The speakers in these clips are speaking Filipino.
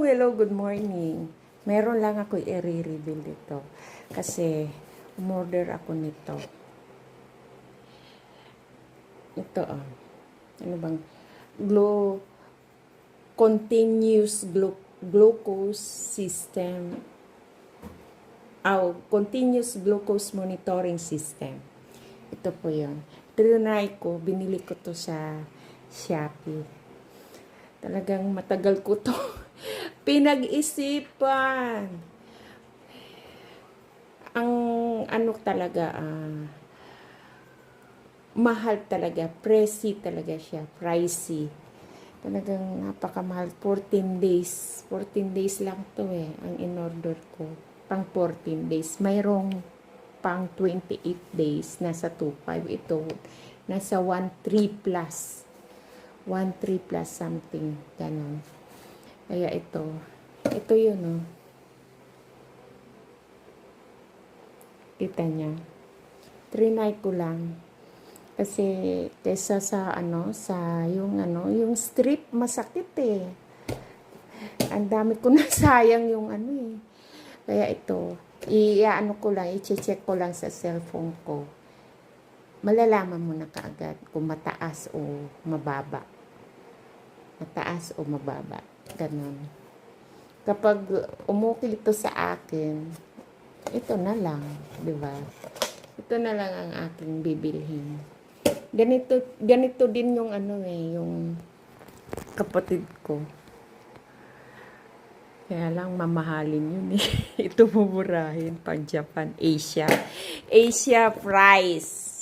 Hello, good morning. Meron lang ako i-reveal dito. Kasi, umorder ako nito. Ito, ano bang, continuous glucose system. Continuous glucose monitoring system. Ito po yun. Trinay ko, binili ko to sa Shopee. Talagang matagal ko to pinag-isipan. Ang ano talaga, mahal talaga, pricey. Talagang napakamahal, 14 days. 14 days lang to ang in-order ko. Pang 14 days. Mayroong pang 28 days, nasa 2.5. Ito, nasa 1.3 plus. 1.3 plus something, ganun. Kaya ito yun, Kita niya. Trinay ko lang. Kasi, kesa sa, yung strip, masakit Ang dami ko na sayang yung Kaya ito, i-check ko lang sa cellphone ko. Malalaman mo na kaagad kung mataas o mababa. Mataas o mababa. Ganun. Kapag umukil ito sa akin, ito na lang, di ba? Ito na lang ang aking bibilhin. Ganito din yung yung kapatid ko. Kaya lang mamahalin yun Ito mumurahin pang Japan, Asia. Asia price.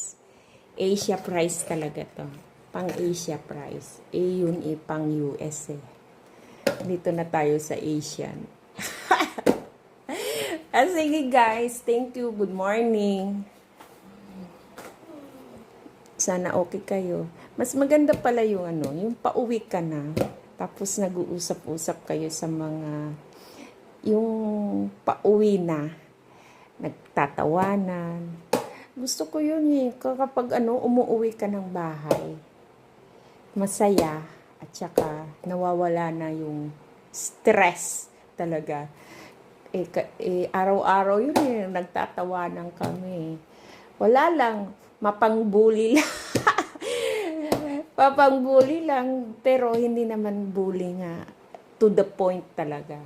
Asia price talaga to. Pang Asia price. Yun pang US Dito na tayo sa Asian. Sige guys, thank you. Good morning. Sana okay kayo. Mas maganda pala yung yung pauwi ka na. Tapos nag-uusap-usap kayo sa mga yung pauwi na. Nagtatawanan. Gusto ko yun kapag umuwi ka ng bahay. Masaya. At saka nawawala na yung stress talaga. Araw-araw yun nagtatawanan kami. Wala lang, mapangbuli lang. Papangbuli lang, pero hindi naman bully nga. To the point talaga.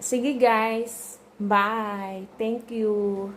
Sige guys, bye. Thank you.